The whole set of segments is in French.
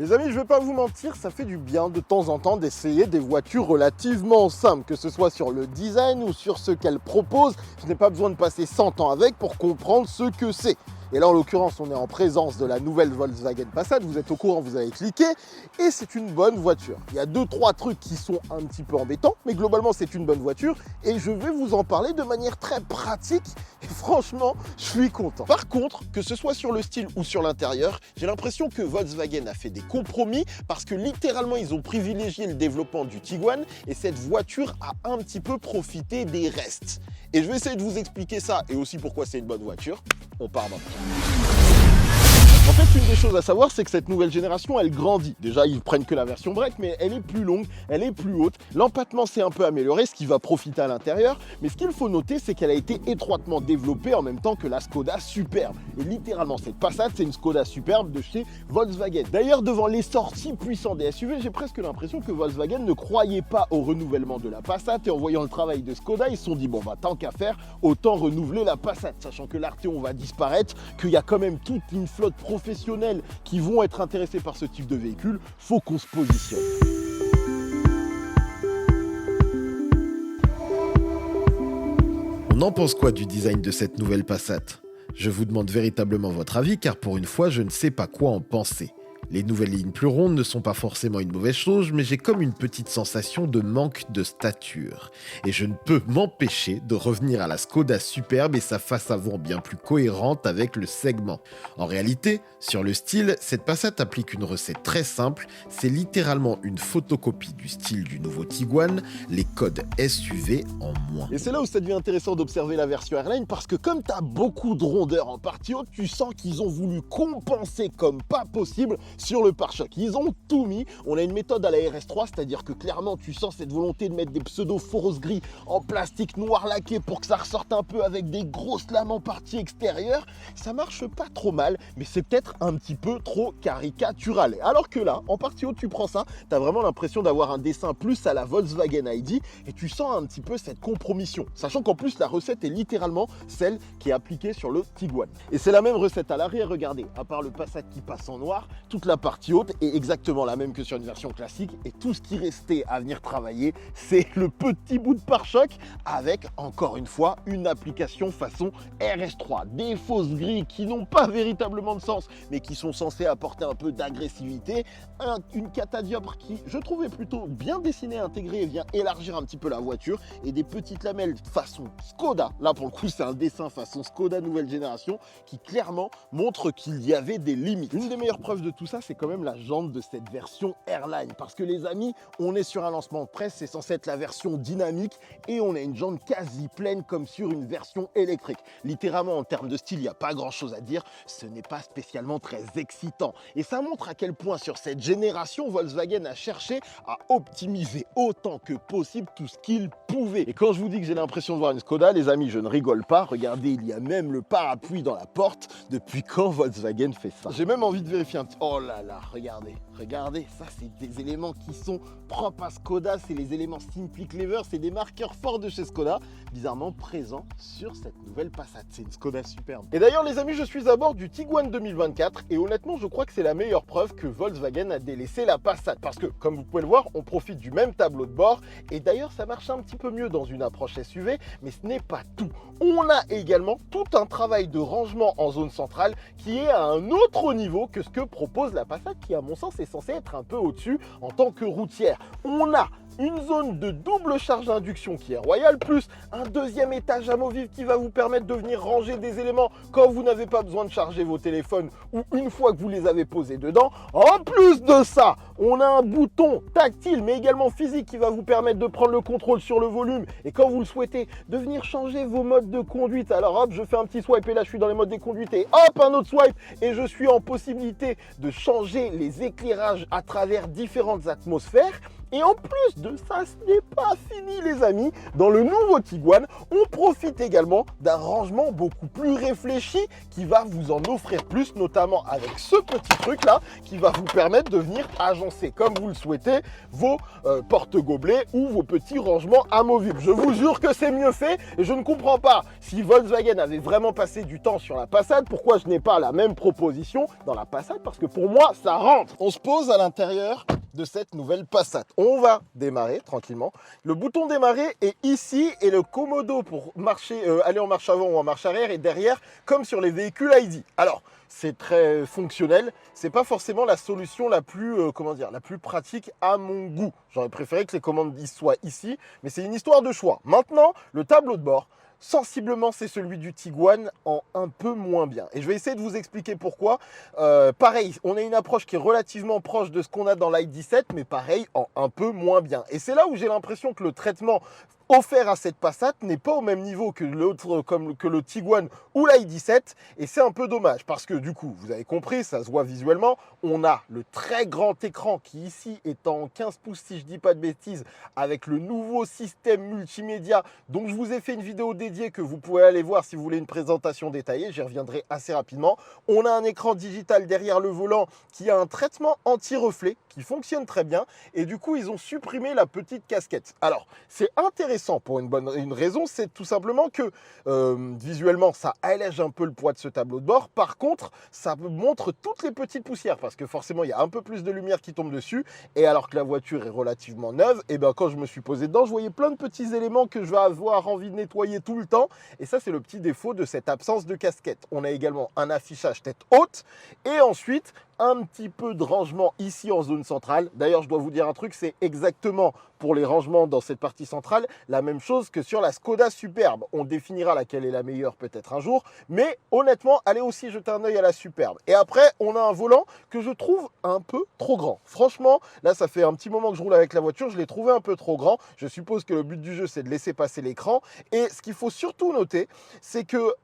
Les amis, je vais pas vous mentir, ça fait du bien de temps en temps d'essayer des voitures relativement simples, que ce soit sur le design ou sur ce qu'elles proposent. Je n'ai pas besoin de passer 100 ans avec pour comprendre ce que c'est. Et là, en l'occurrence, on est en présence de la nouvelle Volkswagen Passat. Vous êtes au courant, vous avez cliqué. Et c'est une bonne voiture. Il y a 2-3 trucs qui sont un petit peu embêtants, mais globalement, c'est une bonne voiture. Et je vais vous en parler de manière très pratique. Et franchement, je suis content. Par contre, que ce soit sur le style ou sur l'intérieur, j'ai l'impression que Volkswagen a fait des compromis parce que littéralement, ils ont privilégié le développement du Tiguan et cette voiture a un petit peu profité des restes. Et je vais essayer de vous expliquer ça et aussi pourquoi c'est une bonne voiture. On part maintenant. En fait, une des choses à savoir, c'est que cette nouvelle génération, elle grandit. Déjà, ils prennent que la version break, mais elle est plus longue, elle est plus haute. L'empattement s'est un peu amélioré, ce qui va profiter à l'intérieur. Mais ce qu'il faut noter, c'est qu'elle a été étroitement développée en même temps que la Skoda Superb. Et littéralement, cette Passat, c'est une Skoda Superb de chez Volkswagen. D'ailleurs, devant l'essor si puissant des SUV, j'ai presque l'impression que Volkswagen ne croyait pas au renouvellement de la Passat. Et en voyant le travail de Skoda, ils se sont dit, bon, bah, tant qu'à faire, autant renouveler la Passat. Sachant que l'Arteon va disparaître, qu'il y a quand même toute une flotte professionnels qui vont être intéressés par ce type de véhicule, faut qu'on se positionne. On en pense quoi du design de cette nouvelle Passat? Je vous demande véritablement votre avis car pour une fois je ne sais pas quoi en penser. Les nouvelles lignes plus rondes ne sont pas forcément une mauvaise chose, mais j'ai comme une petite sensation de manque de stature. Et je ne peux m'empêcher de revenir à la Skoda Superb et sa face avant bien plus cohérente avec le segment. En réalité, sur le style, cette Passat applique une recette très simple, c'est littéralement une photocopie du style du nouveau Tiguan, les codes SUV en moins. Et c'est là où ça devient intéressant d'observer la version Airline parce que comme tu as beaucoup de rondeur en partie haute, tu sens qu'ils ont voulu compenser comme pas possible sur le pare-choc. Ils ont tout mis. On a une méthode à la RS3, c'est-à-dire que clairement, tu sens cette volonté de mettre des pseudo-foros gris en plastique noir laqué pour que ça ressorte un peu avec des grosses lames en partie extérieure. Ça marche pas trop mal, mais c'est peut-être un petit peu trop caricatural. Alors que là, en partie haute, tu prends ça, tu as vraiment l'impression d'avoir un dessin plus à la Volkswagen ID et tu sens un petit peu cette compromission. Sachant qu'en plus, la recette est littéralement celle qui est appliquée sur le Tiguan. Et c'est la même recette à l'arrière, regardez, à part le Passat qui passe en noir, toute la partie haute est exactement la même que sur une version classique et tout ce qui restait à venir travailler, c'est le petit bout de pare-choc avec, encore une fois, une application façon RS3. Des fausses grilles qui n'ont pas véritablement de sens, mais qui sont censées apporter un peu d'agressivité. Une catadioptre qui, je trouvais plutôt bien dessinée, intégrée et vient élargir un petit peu la voiture et des petites lamelles façon Skoda. Là, pour le coup, c'est un dessin façon Skoda nouvelle génération qui clairement montre qu'il y avait des limites. Une des meilleures preuves de tout ça, c'est quand même la jante de cette version Airline. Parce que les amis, on est sur un lancement de presse, c'est censé être la version dynamique et on a une jante quasi pleine comme sur une version électrique. Littéralement, en termes de style, il n'y a pas grand chose à dire. Ce n'est pas spécialement très excitant. Et ça montre à quel point sur cette génération, Volkswagen a cherché à optimiser autant que possible tout ce qu'il pouvait. Et quand je vous dis que j'ai l'impression de voir une Skoda, les amis, je ne rigole pas. Regardez, il y a même le parapluie dans la porte. Depuis quand Volkswagen fait ça? J'ai même envie de vérifier un petit... Oh là là, regardez, ça c'est des éléments qui sont propres à Skoda, c'est les éléments Simply Clever, c'est des marqueurs forts de chez Skoda, bizarrement présents sur cette nouvelle Passat. C'est une Skoda superbe. Et d'ailleurs les amis, je suis à bord du Tiguan 2024 et honnêtement je crois que c'est la meilleure preuve que Volkswagen a délaissé la Passat parce que comme vous pouvez le voir, on profite du même tableau de bord et d'ailleurs ça marche un petit peu mieux dans une approche SUV, mais ce n'est pas tout. On a également tout un travail de rangement en zone centrale qui est à un autre niveau que ce que propose la Passat qui à mon sens est censé être un peu au-dessus en tant que routière. On a une zone de double charge d'induction qui est royale, plus un deuxième étage amovible qui va vous permettre de venir ranger des éléments quand vous n'avez pas besoin de charger vos téléphones ou une fois que vous les avez posés dedans. En plus de ça, on a un bouton tactile mais également physique qui va vous permettre de prendre le contrôle sur le volume et quand vous le souhaitez, de venir changer vos modes de conduite. Alors hop, je fais un petit swipe et là je suis dans les modes de conduite et hop, un autre swipe et je suis en possibilité de changer les éclairages à travers différentes atmosphères. Et en plus de ça, ce n'est pas fini les amis. Dans le nouveau Tiguan, on profite également d'un rangement beaucoup plus réfléchi qui va vous en offrir plus, notamment avec ce petit truc là qui va vous permettre de venir agencer comme vous le souhaitez vos porte-gobelets ou vos petits rangements amovibles. Je vous jure que c'est mieux fait et je ne comprends pas si Volkswagen avait vraiment passé du temps sur la Passat, pourquoi je n'ai pas la même proposition dans la Passat, parce que pour moi ça rentre. On se pose à l'intérieur de cette nouvelle Passat. On va démarrer tranquillement. Le bouton démarrer est ici et le commodo pour marcher, aller en marche avant ou en marche arrière est derrière comme sur les véhicules ID. Alors, c'est très fonctionnel. C'est pas forcément la solution la plus, la plus pratique à mon goût. J'aurais préféré que les commandes soient ici, mais c'est une histoire de choix. Maintenant, le tableau de bord, sensiblement, c'est celui du Tiguan en un peu moins bien. Et je vais essayer de vous expliquer pourquoi. Pareil, on a une approche qui est relativement proche de ce qu'on a dans l'i17, mais pareil, en un peu moins bien. Et c'est là où j'ai l'impression que le traitement offert à cette Passat n'est pas au même niveau que l'autre, comme que le Tiguan ou l'i17, et c'est un peu dommage parce que du coup, vous avez compris, ça se voit visuellement, on a le très grand écran qui ici est en 15 pouces si je dis pas de bêtises, avec le nouveau système multimédia dont je vous ai fait une vidéo dédiée que vous pouvez aller voir si vous voulez une présentation détaillée, j'y reviendrai assez rapidement. On a un écran digital derrière le volant qui a un traitement anti-reflet qui fonctionne très bien, et du coup ils ont supprimé la petite casquette. Alors c'est intéressant pour une raison, c'est tout simplement que visuellement ça allège un peu le poids de ce tableau de bord. Par contre ça montre toutes les petites poussières parce que forcément il y a un peu plus de lumière qui tombe dessus, et alors que la voiture est relativement neuve, et bien quand je me suis posé dedans je voyais plein de petits éléments que je vais avoir envie de nettoyer tout le temps, et ça c'est le petit défaut de cette absence de casquette. On a également un affichage tête haute et ensuite un petit peu de rangement ici en zone centrale. D'ailleurs, je dois vous dire un truc, c'est exactement pour les rangements dans cette partie centrale la même chose que sur la Skoda Superbe. On définira laquelle est la meilleure peut-être un jour, mais honnêtement, allez aussi jeter un œil à la Superbe. Et après, on a un volant que je trouve un peu trop grand. Franchement, là, ça fait un petit moment que je roule avec la voiture, je l'ai trouvé un peu trop grand. Je suppose que le but du jeu, c'est de laisser passer l'écran. Et ce qu'il faut surtout noter, c'est que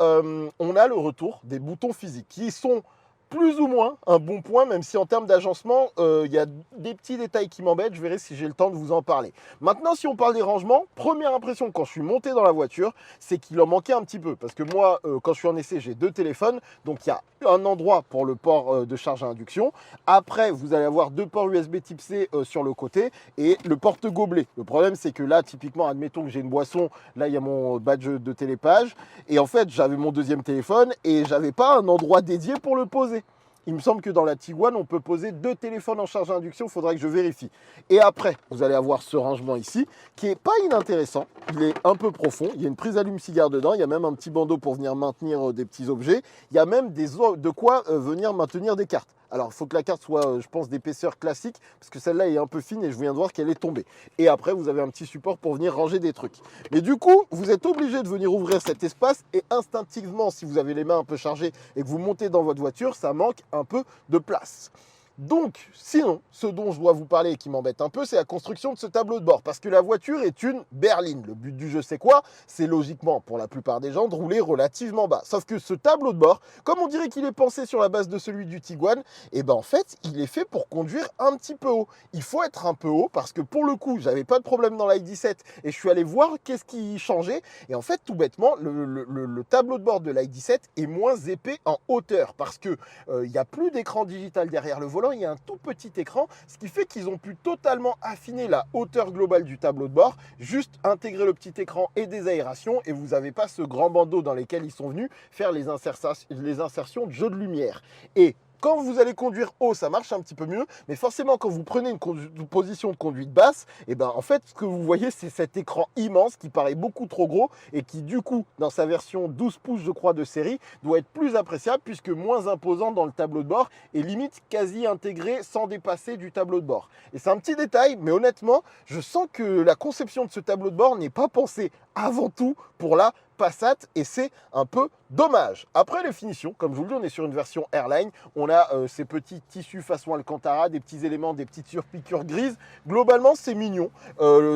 on a le retour des boutons physiques qui sont plus ou moins un bon point, même si en termes d'agencement, il y a des petits détails qui m'embêtent. Je verrai si j'ai le temps de vous en parler. Maintenant, si on parle des rangements, première impression quand je suis monté dans la voiture, c'est qu'il en manquait un petit peu. Parce que moi, quand je suis en essai, j'ai deux téléphones. Donc, il y a un endroit pour le port de charge à induction. Après, vous allez avoir deux ports USB type C sur le côté et le porte-gobelet. Le problème, c'est que là, typiquement, admettons que j'ai une boisson. Là, il y a mon badge de télépage. Et en fait, j'avais mon deuxième téléphone et j'avais pas un endroit dédié pour le poser. Il me semble que dans la Tiguan, on peut poser deux téléphones en charge à induction. Il faudrait que je vérifie. Et après, vous allez avoir ce rangement ici, qui n'est pas inintéressant. Il est un peu profond. Il y a une prise allume-cigare dedans. Il y a même un petit bandeau pour venir maintenir des petits objets. Il y a même de quoi venir maintenir des cartes. Alors, il faut que la carte soit, je pense, d'épaisseur classique, parce que celle-là est un peu fine et je viens de voir qu'elle est tombée. Et après, vous avez un petit support pour venir ranger des trucs. Mais du coup, vous êtes obligé de venir ouvrir cet espace et instinctivement, si vous avez les mains un peu chargées et que vous montez dans votre voiture, ça manque un peu de place. Donc, sinon, ce dont je dois vous parler et qui m'embête un peu, c'est la construction de ce tableau de bord. Parce que la voiture est une berline. Le but du jeu, c'est quoi? C'est logiquement, pour la plupart des gens, de rouler relativement bas. Sauf que ce tableau de bord, comme on dirait qu'il est pensé sur la base de celui du Tiguan, et ben en fait, il est fait pour conduire un petit peu haut. Il faut être un peu haut parce que pour le coup, j'avais pas de problème dans l'i17 et je suis allé voir qu'est-ce qui changeait. Et en fait, tout bêtement, le tableau de bord de l'i17 est moins épais en hauteur parce que il n'y a plus d'écran digital derrière le volant. Il y a un tout petit écran, ce qui fait qu'ils ont pu totalement affiner la hauteur globale du tableau de bord, juste intégrer le petit écran et des aérations, et vous n'avez pas ce grand bandeau dans lequel ils sont venus faire les insertions de jeu de lumière. Et quand vous allez conduire haut, ça marche un petit peu mieux, mais forcément quand vous prenez une position de conduite basse, et ben en fait ce que vous voyez c'est cet écran immense qui paraît beaucoup trop gros et qui du coup dans sa version 12 pouces je crois de série doit être plus appréciable puisque moins imposant dans le tableau de bord et limite quasi intégré sans dépasser du tableau de bord. Et c'est un petit détail, mais honnêtement je sens que la conception de ce tableau de bord n'est pas pensée avant tout pour la Passat et c'est un peu dommage. Après les finitions, comme je vous le dis, on est sur une version Airline. On a ces petits tissus façon Alcantara, des petits éléments, des petites surpiqûres grises. Globalement, c'est mignon.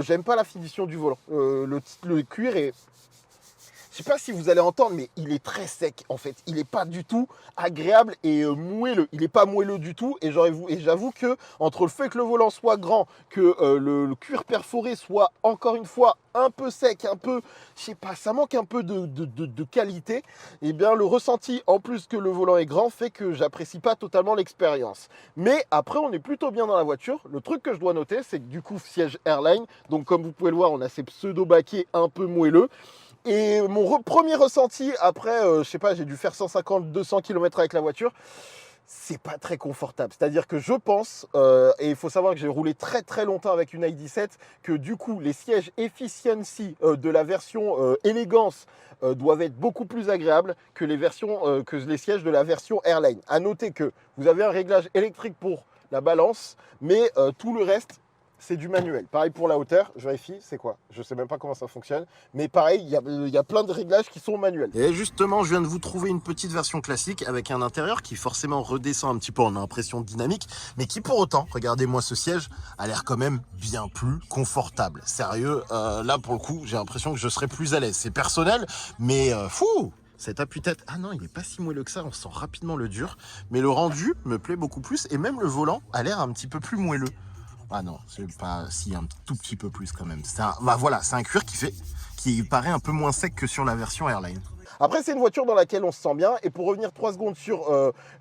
J'aime pas la finition du volant. Le cuir est je sais pas si vous allez entendre, mais il est très sec en fait. Il n'est pas du tout agréable et moelleux. Il n'est pas moelleux du tout. Et j'avoue que entre le fait que le volant soit grand, que le cuir perforé soit encore une fois un peu sec, un peu, je sais pas, ça manque un peu de qualité. Et bien le ressenti, en plus que le volant est grand, fait que j'apprécie pas totalement l'expérience. Mais après, on est plutôt bien dans la voiture. Le truc que je dois noter, c'est que du coup, siège Airline. Donc comme vous pouvez le voir, on a ces pseudo-baquets un peu moelleux. Et mon premier ressenti, après, je sais pas, j'ai dû faire 150-200 km avec la voiture, c'est pas très confortable. C'est-à-dire que je pense, et il faut savoir que j'ai roulé très très longtemps avec une i17, que du coup, les sièges Efficiency de la version Élégance doivent être beaucoup plus agréables que que les sièges de la version Airline. À noter que vous avez un réglage électrique pour la balance, mais tout le reste, c'est du manuel. Pareil pour la hauteur, je vérifie, c'est quoi? Je sais même pas comment ça fonctionne. Mais pareil, il y a plein de réglages qui sont manuels. Et justement, je viens de vous trouver une petite version classique avec un intérieur qui forcément redescend un petit peu en impression dynamique, mais qui pour autant, regardez-moi ce siège, a l'air quand même bien plus confortable. Sérieux, là pour le coup, j'ai l'impression que je serais plus à l'aise. C'est personnel, mais fou! Cet appui-tête, ah non, il n'est pas si moelleux que ça, on sent rapidement le dur. Mais le rendu me plaît beaucoup plus et même le volant a l'air un petit peu plus moelleux. Ah non, c'est pas si un tout petit peu plus quand même. Bah voilà, c'est un cuir qui paraît un peu moins sec que sur la version Airline. Après, c'est une voiture dans laquelle on se sent bien. Et pour revenir 3 secondes sur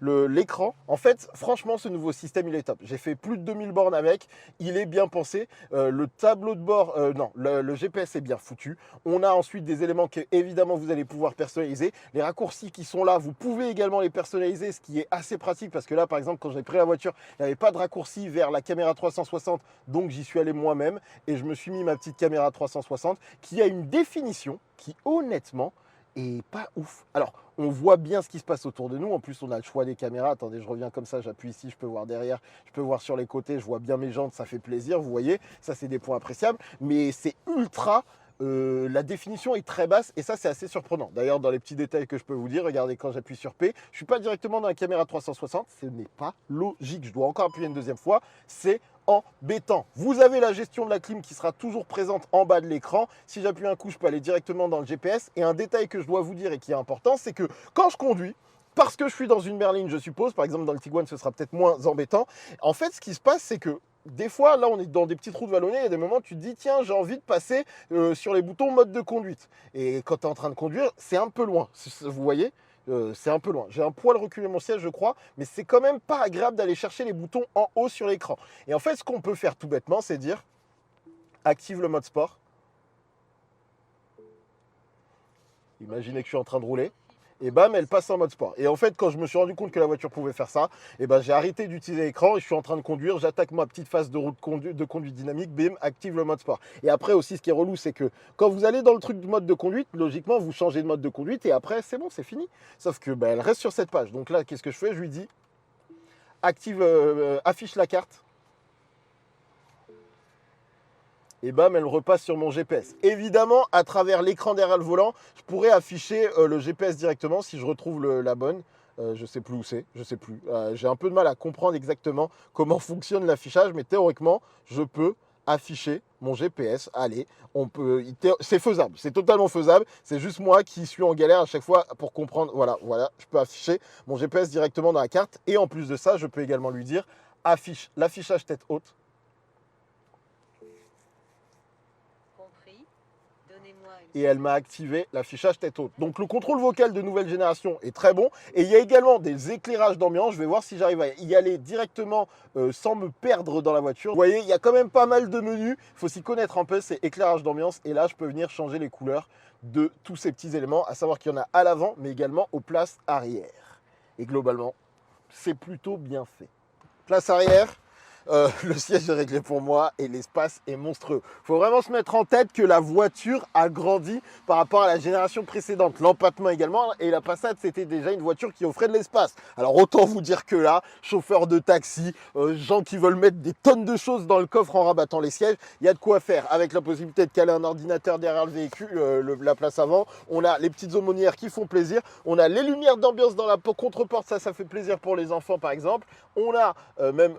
l'écran, en fait, franchement, ce nouveau système, il est top. J'ai fait plus de 2000 bornes avec. Il est bien pensé. Le tableau de bord, non, le GPS est bien foutu. On a ensuite des éléments que, évidemment, vous allez pouvoir personnaliser. Les raccourcis qui sont là, vous pouvez également les personnaliser, ce qui est assez pratique. Parce que là, par exemple, quand j'ai pris la voiture, il n'y avait pas de raccourci vers la caméra 360. Donc, j'y suis allé moi-même. Et je me suis mis ma petite caméra 360 qui a une définition qui, honnêtement, et pas ouf. Alors, on voit bien ce qui se passe autour de nous. En plus, on a le choix des caméras. Attendez, je reviens comme ça, j'appuie ici, je peux voir derrière, je peux voir sur les côtés, je vois bien mes jantes, ça fait plaisir, vous voyez. Ça, c'est des points appréciables. Mais c'est ultra... la définition est très basse et ça, c'est assez surprenant. D'ailleurs, dans les petits détails que je peux vous dire, regardez quand j'appuie sur P, je ne suis pas directement dans la caméra 360. Ce n'est pas logique. Je dois encore appuyer une deuxième fois. C'est embêtant. Vous avez la gestion de la clim qui sera toujours présente en bas de l'écran. Si j'appuie un coup, je peux aller directement dans le GPS. Et un détail que je dois vous dire et qui est important, c'est que quand je conduis, parce que je suis dans une berline, je suppose, par exemple dans le Tiguan, ce sera peut-être moins embêtant. En fait, ce qui se passe, c'est que des fois, là, on est dans des petites routes vallonnées, il y a des moments où tu te dis, tiens, j'ai envie de passer sur les boutons mode de conduite. Et quand tu es en train de conduire, c'est un peu loin, vous voyez, c'est un peu loin. J'ai un poil reculé mon siège, je crois, mais c'est quand même pas agréable d'aller chercher les boutons en haut sur l'écran. Et en fait, ce qu'on peut faire tout bêtement, c'est dire, active le mode sport. Imaginez que je suis en train de rouler. Et bam, elle passe en mode sport. Et en fait, quand je me suis rendu compte que la voiture pouvait faire ça, et ben, j'ai arrêté d'utiliser l'écran et je suis en train de conduire. J'attaque ma petite phase de conduite dynamique, bim, active le mode sport. Et après aussi, ce qui est relou, c'est que quand vous allez dans le truc du mode de conduite, logiquement, vous changez de mode de conduite et après, c'est bon, c'est fini. Sauf que ben, elle reste sur cette page. Donc là, qu'est-ce que je fais? Je lui dis, affiche la carte. Et bam, elle repasse sur mon GPS. Évidemment, à travers l'écran derrière le volant, je pourrais afficher le GPS directement si je retrouve la bonne. Je ne sais plus où c'est, je ne sais plus. J'ai un peu de mal à comprendre exactement comment fonctionne l'affichage, mais théoriquement, je peux afficher mon GPS. Allez, c'est faisable, c'est totalement faisable. C'est juste moi qui suis en galère à chaque fois pour comprendre. Voilà, je peux afficher mon GPS directement dans la carte. Et en plus de ça, je peux également lui dire, affiche l'affichage tête haute. Et elle m'a activé l'affichage tête haute. Donc le contrôle vocal de nouvelle génération est très bon. Et il y a également des éclairages d'ambiance. Je vais voir si j'arrive à y aller directement sans me perdre dans la voiture. Vous voyez, il y a quand même pas mal de menus. Il faut s'y connaître un peu, c'est éclairage d'ambiance. Et là, je peux venir changer les couleurs de tous ces petits éléments. À savoir qu'il y en a à l'avant, mais également aux places arrière. Et globalement, c'est plutôt bien fait. Place arrière. Le siège est réglé pour moi et l'espace est monstrueux. Il faut vraiment se mettre en tête que la voiture a grandi par rapport à la génération précédente. L'empattement également, et la Passat, c'était déjà une voiture qui offrait de l'espace. Alors autant vous dire que là, chauffeur de taxi, gens qui veulent mettre des tonnes de choses dans le coffre en rabattant les sièges, il y a de quoi faire. Avec la possibilité de caler un ordinateur derrière le véhicule, la place avant, on a les petites aumônières qui font plaisir, on a les lumières d'ambiance dans la contre-porte, ça fait plaisir pour les enfants par exemple. On a même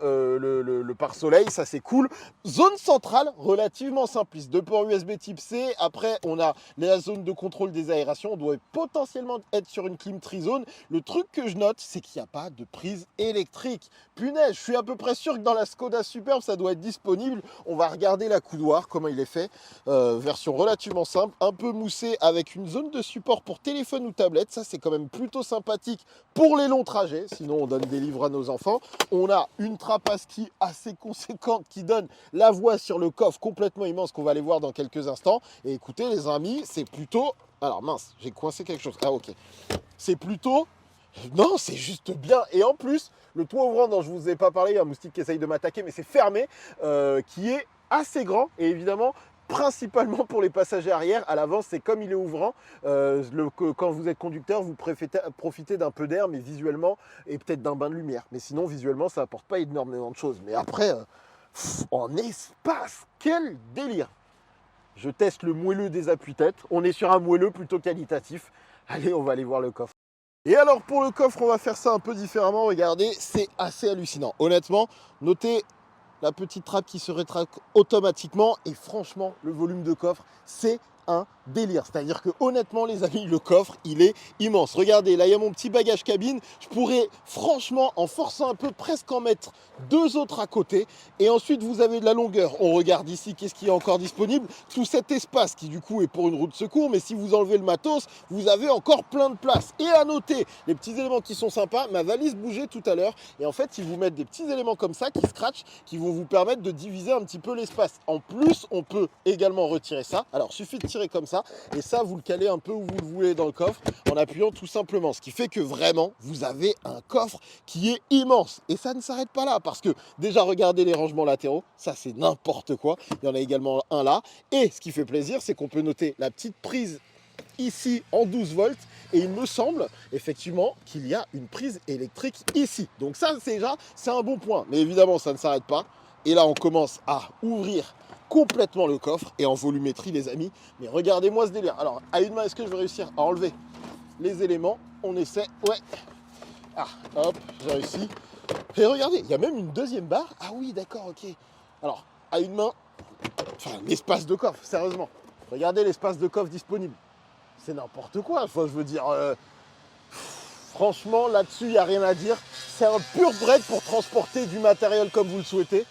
le pare-soleil, ça c'est cool. Zone centrale, relativement simpliste. 2 ports USB type C. Après, on a la zone de contrôle des aérations. On doit potentiellement être sur une clim tri-zone. Le truc que je note, c'est qu'il n'y a pas de prise électrique. Punaise, je suis à peu près sûr que dans la Skoda Superb, ça doit être disponible. On va regarder la coudoir, comment il est fait. Version relativement simple, un peu moussée, avec une zone de support pour téléphone ou tablette. Ça, c'est quand même plutôt sympathique pour les longs trajets. Sinon, on donne des livres à nos enfants. On a une trappe à ski assez conséquente qui donne la voie sur le coffre complètement immense qu'on va aller voir dans quelques instants. Et écoutez, les amis, c'est plutôt... Alors mince, j'ai coincé quelque chose. Ah ok. C'est plutôt... Non, c'est juste bien. Et en plus, le toit ouvrant dont je ne vous ai pas parlé, il y a un moustique qui essaye de m'attaquer, mais c'est fermé, qui est assez grand. Et évidemment, principalement pour les passagers arrière, à l'avant, c'est comme il est ouvrant. Quand vous êtes conducteur, vous profitez d'un peu d'air, mais visuellement, et peut-être d'un bain de lumière. Mais sinon, visuellement, ça n'apporte pas énormément de choses. Mais après, en espace, quel délire! Je teste le moelleux des appuis-têtes. On est sur un moelleux plutôt qualitatif. Allez, on va aller voir le coffre. Et alors pour le coffre, on va faire ça un peu différemment. Regardez, c'est assez hallucinant. Honnêtement, notez la petite trappe qui se rétracte automatiquement. Et franchement, le volume de coffre, c'est un délire. C'est-à-dire que honnêtement, les amis, le coffre, il est immense. Regardez, là, il y a mon petit bagage cabine. Je pourrais franchement, en forçant un peu, presque en mettre 2 autres à côté. Et ensuite, vous avez de la longueur. On regarde ici, qu'est-ce qui est encore disponible. Tout cet espace qui, du coup, est pour une roue de secours. Mais si vous enlevez le matos, vous avez encore plein de place. Et à noter, les petits éléments qui sont sympas. Ma valise bougeait tout à l'heure. Et en fait, ils vous mettent des petits éléments comme ça, qui scratchent, qui vont vous permettre de diviser un petit peu l'espace. En plus, on peut également retirer ça. Alors, suffit de tirer comme ça. Et ça, vous le calez un peu où vous le voulez dans le coffre, en appuyant tout simplement. Ce qui fait que vraiment, vous avez un coffre qui est immense. Et ça ne s'arrête pas là, parce que déjà, regardez les rangements latéraux. Ça, c'est n'importe quoi. Il y en a également un là. Et ce qui fait plaisir, c'est qu'on peut noter la petite prise ici en 12 volts. Et il me semble, effectivement, qu'il y a une prise électrique ici. Donc ça, déjà, c'est un bon point. Mais évidemment, ça ne s'arrête pas. Et là, on commence à ouvrir complètement le coffre et en volumétrie, les amis. Mais regardez-moi ce délire. Alors, à une main, est-ce que je vais réussir à enlever les éléments? On essaie. Ouais. Ah, hop, j'ai réussi. Et regardez, il y a même une deuxième barre. Ah oui, d'accord, ok. Alors, à une main, enfin, l'espace de coffre, sérieusement. Regardez l'espace de coffre disponible. C'est n'importe quoi. Enfin, je veux dire, franchement, là-dessus, il n'y a rien à dire. C'est un pur break pour transporter du matériel comme vous le souhaitez.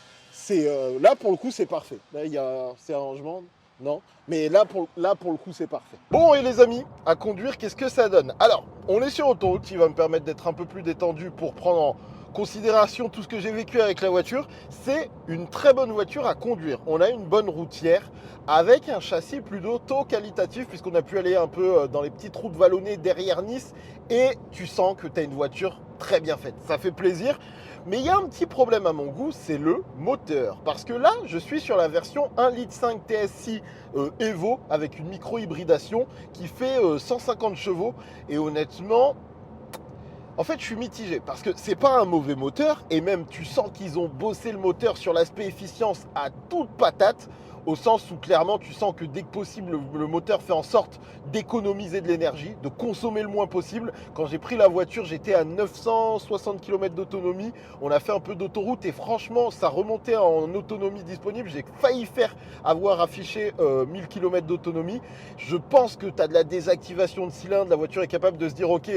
Là, pour le coup, c'est parfait. Là, il y a ces arrangements. Non, mais là pour le coup, c'est parfait. Bon, et les amis, à conduire, qu'est-ce que ça donne? Alors, on est sur autoroute, qui va me permettre d'être un peu plus détendu pour prendre en considération tout ce que j'ai vécu avec la voiture. C'est une très bonne voiture à conduire. On a une bonne routière avec un châssis plutôt qualitatif, puisqu'on a pu aller un peu dans les petites routes vallonnées derrière Nice, et tu sens que tu as une voiture très bien faite. Ça fait plaisir. Mais il y a un petit problème à mon goût, c'est le moteur. Parce que là, je suis sur la version 1,5 litre TSI Evo avec une micro-hybridation qui fait 150 chevaux. Et honnêtement, en fait, je suis mitigé parce que c'est pas un mauvais moteur. Et même, tu sens qu'ils ont bossé le moteur sur l'aspect efficience à toute patate. Au sens où clairement tu sens que dès que possible le moteur fait en sorte d'économiser de l'énergie, de consommer le moins possible. Quand j'ai pris la voiture, j'étais à 960 km d'autonomie. On a fait un peu d'autoroute et franchement ça remontait en autonomie disponible. J'ai failli avoir affiché 1000 km d'autonomie. Je pense que tu as de la désactivation de cylindre. La voiture est capable de se dire ok,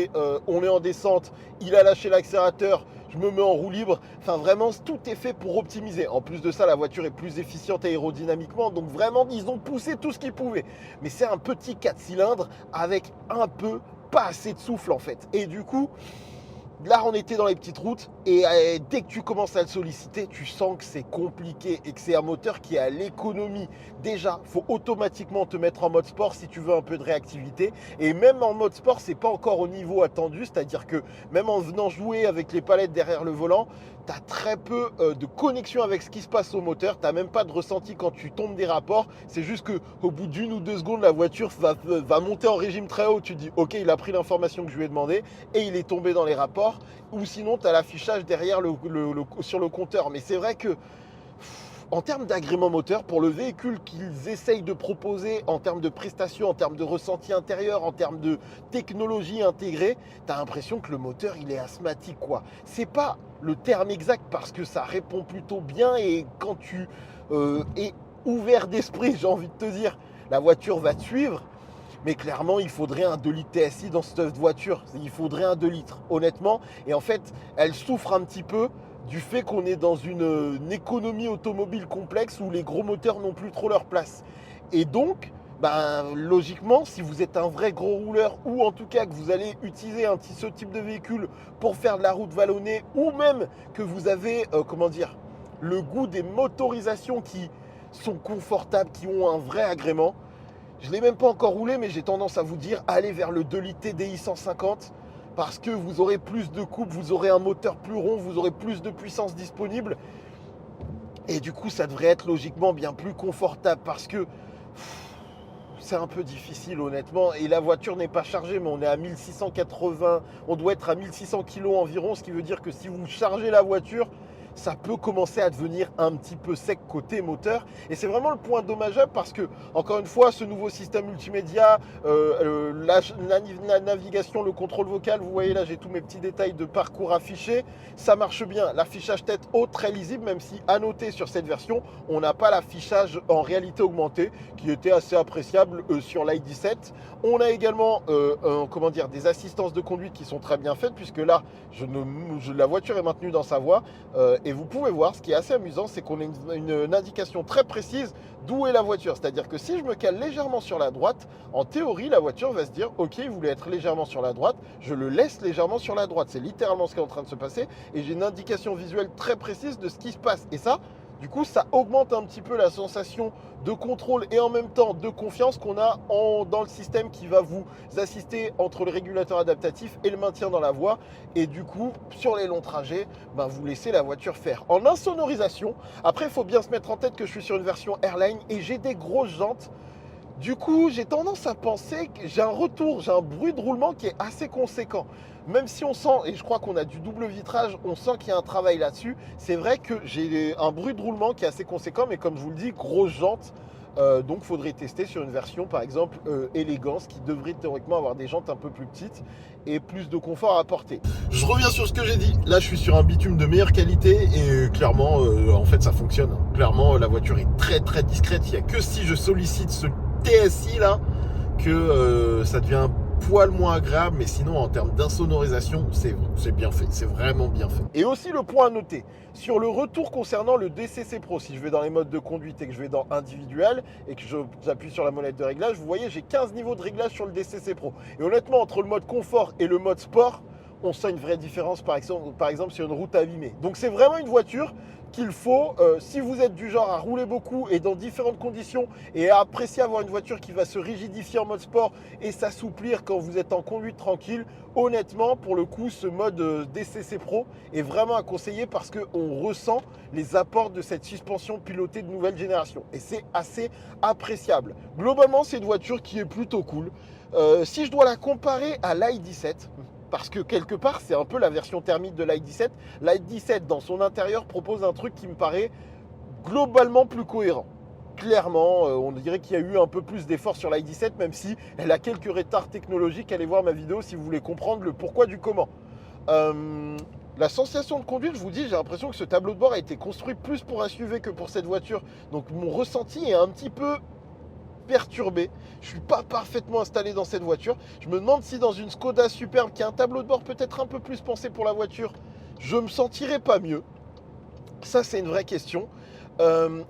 on est en descente, il a lâché l'accélérateur, je me mets en roue libre. Enfin vraiment tout est fait pour optimiser. En plus de ça, la voiture est plus efficiente aérodynamiquement. Donc vraiment, ils ont poussé tout ce qu'ils pouvaient. Mais c'est un petit 4 cylindres avec un peu pas assez de souffle en fait. Et du coup, là on était dans les petites routes et dès que tu commences à le solliciter, tu sens que c'est compliqué et que c'est un moteur qui est à l'économie. Déjà, il faut automatiquement te mettre en mode sport si tu veux un peu de réactivité. Et même en mode sport, c'est pas encore au niveau attendu. C'est-à-dire que même en venant jouer avec les palettes derrière le volant, tu as très peu de connexion avec ce qui se passe au moteur. Tu n'as même pas de ressenti quand tu tombes des rapports. C'est juste qu'au bout d'1 ou 2 secondes, la voiture va monter en régime très haut. Tu te dis, ok, il a pris l'information que je lui ai demandé et il est tombé dans les rapports. Ou sinon, tu as l'affichage derrière sur le compteur. Mais c'est vrai que en termes d'agrément moteur, pour le véhicule qu'ils essayent de proposer en termes de prestations, en termes de ressenti intérieur, en termes de technologie intégrée, tu as l'impression que le moteur, il est asthmatique, quoi. C'est pas le terme exact parce que ça répond plutôt bien et quand tu es ouvert d'esprit, j'ai envie de te dire, la voiture va te suivre. Mais clairement, il faudrait un 2 litres TSI dans cette voiture. Il faudrait un 2 litres, honnêtement. Et en fait, elle souffre un petit peu du fait qu'on est dans une économie automobile complexe où les gros moteurs n'ont plus trop leur place. Et donc, logiquement, si vous êtes un vrai gros rouleur ou en tout cas que vous allez utiliser ce type de véhicule pour faire de la route vallonnée ou même que vous avez, le goût des motorisations qui sont confortables, qui ont un vrai agrément, je ne l'ai même pas encore roulé, mais j'ai tendance à vous dire, allez vers le 2 litres TDI 150 parce que vous aurez plus de coupe, vous aurez un moteur plus rond, vous aurez plus de puissance disponible. Et du coup, ça devrait être logiquement bien plus confortable parce que c'est un peu difficile, honnêtement. Et la voiture n'est pas chargée, mais on est à 1680, on doit être à 1600 kg environ, ce qui veut dire que si vous chargez la voiture, ça peut commencer à devenir un petit peu sec côté moteur. Et c'est vraiment le point dommageable parce que, encore une fois, ce nouveau système multimédia, la navigation, le contrôle vocal, vous voyez là, j'ai tous mes petits détails de parcours affichés, ça marche bien. L'affichage tête haute, très lisible, même si à noter sur cette version, on n'a pas l'affichage en réalité augmentée, qui était assez appréciable sur l'i17. On a également des assistances de conduite qui sont très bien faites, puisque là, la voiture est maintenue dans sa voie. Et vous pouvez voir, ce qui est assez amusant, c'est qu'on a une indication très précise d'où est la voiture. C'est-à-dire que si je me cale légèrement sur la droite, en théorie, la voiture va se dire « Ok, il voulait être légèrement sur la droite, je le laisse légèrement sur la droite. » C'est littéralement ce qui est en train de se passer. Et j'ai une indication visuelle très précise de ce qui se passe. Et ça, du coup, ça augmente un petit peu la sensation de contrôle et en même temps de confiance qu'on a dans le système qui va vous assister entre le régulateur adaptatif et le maintien dans la voie. Et du coup, sur les longs trajets, vous laissez la voiture faire. En insonorisation, après, il faut bien se mettre en tête que je suis sur une version Airline et j'ai des grosses jantes. Du coup, j'ai tendance à penser que j'ai un bruit de roulement qui est assez conséquent. Même si on sent, et je crois qu'on a du double vitrage, on sent qu'il y a un travail là-dessus. C'est vrai que j'ai un bruit de roulement qui est assez conséquent, mais comme je vous le dis, grosse jante. Donc, il faudrait tester sur une version, par exemple, élégance, qui devrait théoriquement avoir des jantes un peu plus petites et plus de confort à apporter. Je reviens sur ce que j'ai dit. Là, je suis sur un bitume de meilleure qualité et clairement, en fait, ça fonctionne. Clairement, la voiture est très, très discrète. Il n'y a que si je sollicite ce TSI là que ça devient un poil moins agréable, mais sinon en termes d'insonorisation c'est bien fait, c'est vraiment bien fait. Et aussi le point à noter sur le retour concernant le DCC Pro, si je vais dans les modes de conduite et que je vais dans individuel et que j'appuie sur la molette de réglage, vous voyez j'ai 15 niveaux de réglage sur le DCC Pro et honnêtement entre le mode confort et le mode sport on sent une vraie différence par exemple sur une route abîmée. Donc c'est vraiment une voiture qu'il faut, si vous êtes du genre à rouler beaucoup et dans différentes conditions et à apprécier avoir une voiture qui va se rigidifier en mode sport et s'assouplir quand vous êtes en conduite tranquille, honnêtement, pour le coup, ce mode DCC Pro est vraiment à conseiller parce qu'on ressent les apports de cette suspension pilotée de nouvelle génération et c'est assez appréciable. Globalement, c'est une voiture qui est plutôt cool. Si je dois la comparer à l'i17, parce que quelque part, c'est un peu la version thermique de l'i17. l'i17, dans son intérieur, propose un truc qui me paraît globalement plus cohérent. Clairement, on dirait qu'il y a eu un peu plus d'efforts sur l'i17, même si elle a quelques retards technologiques. Allez voir ma vidéo si vous voulez comprendre le pourquoi du comment. La sensation de conduite, je vous dis, j'ai l'impression que ce tableau de bord a été construit plus pour un SUV que pour cette voiture. Donc mon ressenti est un petit peu perturbé. Je suis pas parfaitement installé dans cette voiture. Je me demande si dans une Skoda Superbe qui a un tableau de bord peut-être un peu plus pensé pour la voiture, je me sentirais pas mieux. Ça, c'est une vraie question.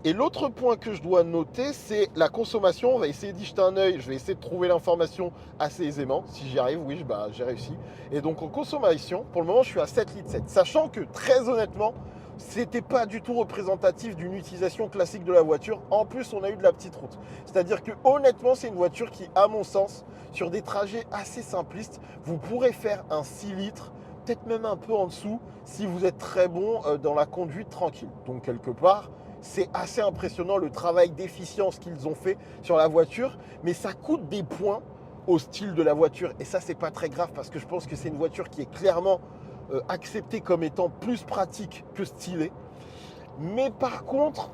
Et l'autre point que je dois noter, c'est la consommation. On va essayer d'y jeter un œil. Je vais essayer de trouver l'information assez aisément. Si j'y arrive, oui, j'ai réussi. Et donc en consommation, pour le moment, je suis à 7,7 litres. Sachant que très honnêtement, c'était pas du tout représentatif d'une utilisation classique de la voiture. En plus, on a eu de la petite route. C'est-à-dire que honnêtement, c'est une voiture qui, à mon sens, sur des trajets assez simplistes, vous pourrez faire un 6 litres, peut-être même un peu en dessous, si vous êtes très bon dans la conduite tranquille. Donc quelque part, c'est assez impressionnant le travail d'efficience qu'ils ont fait sur la voiture, mais ça coûte des points au style de la voiture. Et ça, c'est pas très grave parce que je pense que c'est une voiture qui est clairement acceptée comme étant plus pratique que stylée. Mais par contre,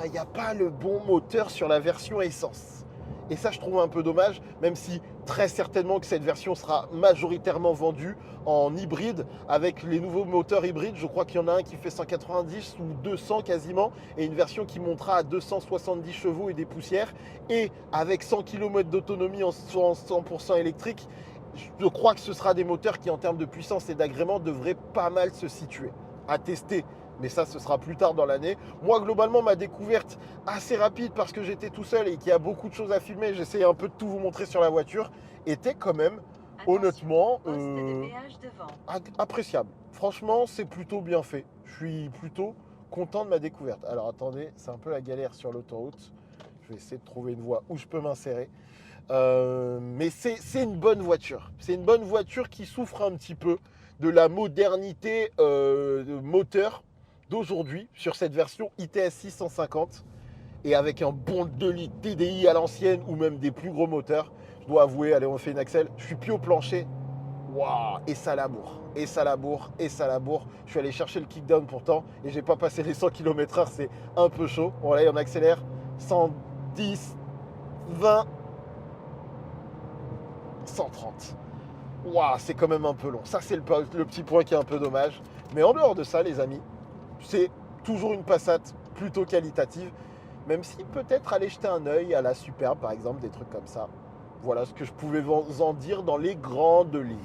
il n'y a pas le bon moteur sur la version essence. Et ça, je trouve un peu dommage, même si très certainement que cette version sera majoritairement vendue en hybride, avec les nouveaux moteurs hybrides. Je crois qu'il y en a un qui fait 190 ou 200 quasiment, et une version qui montera à 270 chevaux et des poussières, et avec 100 km d'autonomie en 100% électrique. Je crois que ce sera des moteurs qui, en termes de puissance et d'agrément, devraient pas mal se situer. À tester, mais ça, ce sera plus tard dans l'année. Moi, globalement, ma découverte assez rapide, parce que j'étais tout seul et qu'il y a beaucoup de choses à filmer, j'essayais un peu de tout vous montrer sur la voiture, était quand même, honnêtement, appréciable. Franchement, c'est plutôt bien fait. Je suis plutôt content de ma découverte. Alors, attendez, c'est un peu la galère sur l'autoroute. Je vais essayer de trouver une voie où je peux m'insérer. Mais c'est une bonne voiture. C'est une bonne voiture qui souffre un petit peu de la modernité moteur d'aujourd'hui sur cette version ITS 650 et avec un bon 2 litres TDI à l'ancienne ou même des plus gros moteurs. Je dois avouer, allez, on fait une accel. Je suis plus au plancher. Waouh, et ça laboure, et ça laboure, et ça laboure. Je suis allé chercher le kickdown pourtant et j'ai pas passé les 100 km/h, c'est un peu chaud. Bon, là, on accélère 110, 20, 130. Waouh, c'est quand même un peu long. Ça, c'est le petit point qui est un peu dommage. Mais en dehors de ça, les amis, c'est toujours une Passat plutôt qualitative. Même si peut-être aller jeter un œil à la Superbe, par exemple, des trucs comme ça. Voilà ce que je pouvais vous en dire dans les grandes lignes.